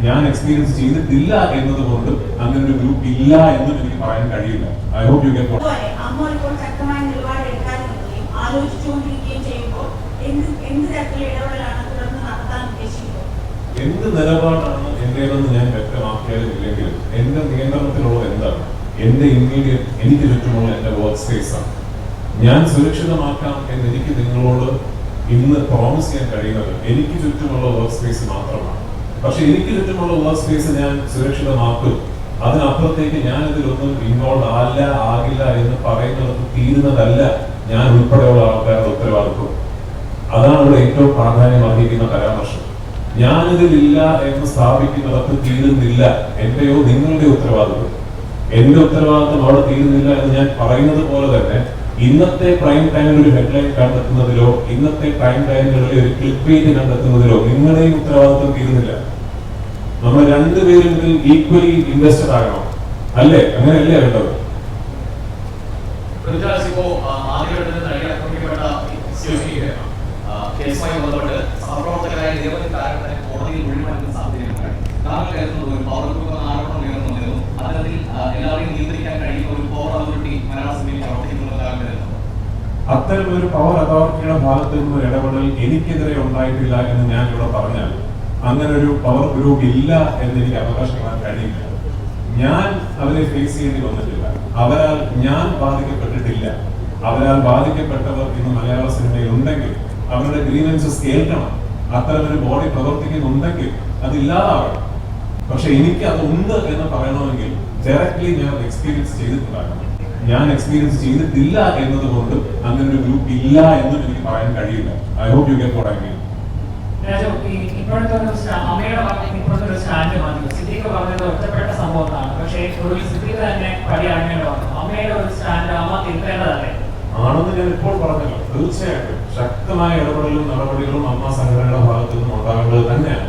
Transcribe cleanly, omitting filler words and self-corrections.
ഞാൻ എക്സ്പീരിയൻസ് ചെയ്തിട്ടില്ല എന്നതുകൊണ്ട് അങ്ങനെ ഒരു ഗ്രൂപ്പ് ഇല്ല എന്നും എനിക്ക് പറയാൻ കഴിയില്ല. ഐ ഹോപ്പ് യു ഗെറ്റ് അമ്മ ഇപ്പോൾ ശക്തമായ നിലപാട് എടുക്കാൻ നിൽക്കുകയും ആലോചിച്ചുകൊണ്ടിരിക്കുകയും ചെയ്യുമ്പോൾ എന്ത് തരത്തിലുള്ള ഇടപെടലാണ് തുടർന്ന് നടത്താൻ ഉദ്ദേശിക്കുന്നത്? എന്ത് നിലപാടാണ് എന്റേതെന്ന് ഞാൻ വ്യക്തമാക്കിയാലും ഇല്ലെങ്കിലും എന്റെ നിയന്ത്രണത്തിലുള്ളത് എന്താണ്? എന്റെ ഇമ്മീഡിയറ്റ് എനിക്ക് ചുറ്റുമുള്ള എന്റെ വർക്ക് സ്പേസ് ആണ്. ഞാൻ സുരക്ഷിതമാക്കാം എന്ന് എനിക്ക് നിങ്ങളോട് ഇന്ന് പ്രോമിസ് ചെയ്യാൻ കഴിയുന്നത് എനിക്ക് ചുറ്റുമുള്ള വർക്ക് സ്പേസ് മാത്രമാണ്. പക്ഷെ എനിക്ക് ചുറ്റുമുള്ള വർക്ക് സ്പേസ് ഞാൻ സുരക്ഷിതമാക്കും. അതിനപ്പുറത്തേക്ക് ഞാൻ ഇതിലൊന്നും ഇൻവോൾവ് ആകില്ല എന്ന് പറയുന്നത് തീരുന്നതല്ല ഞാൻ ഉൾപ്പെടെയുള്ള ആൾക്കാരുടെ ഉത്തരവാദിത്വം. അതാണ് ഇവിടെ ഏറ്റവും പ്രാധാന്യം അർഹിക്കുന്ന പരാമർശം. ഞാനിതിലില്ല എന്ന് സ്ഥാപിക്കുന്നിടത്ത് തീരുന്നില്ല എന്റെയോ നിങ്ങളുടെ ഉത്തരവാദിത്വം. എന്റെ ഉത്തരവാദിത്വം അവിടെ തീരുന്നില്ല എന്ന് ഞാൻ പറയുന്നത് പോലെ തന്നെ ഇന്നത്തെ പ്രൈം ടൈമിൽ ഒരു ഹെഡ്ലൈൻ കണ്ടെത്തുന്നതിലോ ഇന്നത്തെ പ്രൈം ടൈമുകളിൽ ഒരു ക്ലിക്ക് പേജ് കണ്ടെത്തുന്നതിലോ നിങ്ങളുടെയും ഉത്തരവാദിത്വം തീരുന്നില്ല. നമ്മൾ രണ്ടുപേരും ഇതിൽ ഈക്വലി ഇൻവെസ്റ്റഡ് ആകണം, അല്ലേ? അങ്ങനെയല്ലേ വേണ്ടത്? കേസുമായി ബന്ധപ്പെട്ട് സഹപ്രവർത്തകരായ നിരവധി താരങ്ങളെ കോടതിയിൽ ഒഴിവാക്കുന്ന സാഹചര്യമുണ്ട്. ഒരു പവർ ഗ്രൂപ്പ് ആരോപണം ഉയർന്നുവന്നിരുന്നു. അത്തരത്തിൽ എല്ലാവരെയും നിയന്ത്രിക്കാൻ കഴിയുന്ന ഒരു പവർ അതോറിറ്റി മലയാള സിനിമയിൽ പ്രവർത്തിക്കുന്നതാകാൻ. അത്തരം ഒരു പവർ അതോറിറ്റിയുടെ ഭാഗത്ത് നിന്ന് ഇടപെടൽ എനിക്കെതിരെ ഉണ്ടായിട്ടില്ല എന്ന് ഞാൻ ഇവിടെ പറഞ്ഞാൽ അങ്ങനെ ഒരു പവർ ഗ്രൂപ്പ് ഇല്ല എന്ന് എനിക്ക് അവകാശപ്പെടാൻ കഴിയില്ല. ഞാൻ അവരെ ഫേസ് ചെയ്യേണ്ടി വന്നിട്ടില്ല. അവരാൽ ഞാൻ ബാധിക്കപ്പെട്ടിട്ടില്ല. അവരാൽ ബാധിക്കപ്പെട്ടവർ ഇന്ന് മലയാള സിനിമയിൽ ഉണ്ടെങ്കിൽ അവരുടെ ഗ്രീവൻസസ് കേൾക്കണം. അത്തരമൊരു ബോഡി പ്രവർത്തിക്കുന്നുണ്ടെങ്കിൽ അതില്ലാതാവണം. പക്ഷെ എനിക്ക് അത് ഉണ്ട് എന്ന് പറയണമെങ്കിൽ ഡയറക്ട്ലി ഞാൻ എക്സ്പീരിയൻസ് ചെയ്തിട്ടുണ്ടാകണം. ഞാൻ എക്സ്പീരിയൻസ് ചെയ്തിട്ടില്ല എന്നതുകൊണ്ട് അങ്ങനെ ഒരു ഗ്രൂപ്പ് ഇല്ല എന്നും എനിക്ക് പറയാൻ കഴിയില്ല. I hope you get what I mean. ഇപ്പോഴത്തെ അമ്മയുടെ ഭാഗത്ത് ഇപ്പോഴത്തെ ഒരു സ്റ്റാൻഡ് മതി. സിദ്ദീഖ് പറഞ്ഞത് ഒറ്റപ്പെട്ട സംഭവത്താണ്. പക്ഷേ ഒരു സിദ്ദീഖ് തന്നെ പടിയാങ്ങേണ്ടി വന്നു. അമ്മയുടെ ഒരു സ്റ്റാൻഡ് അമ്മ തിരുത്തേണ്ടതല്ലേ? ആണെന്ന് ഞാൻ ഇപ്പോൾ പറഞ്ഞല്ലോ. തീർച്ചയായിട്ടും ശക്തമായ ഇടപെടലും നടപടികളും അമ്മ സംഘടനയുടെ ഭാഗത്തു നിന്നും ഉണ്ടാകേണ്ടത് തന്നെയാണ്.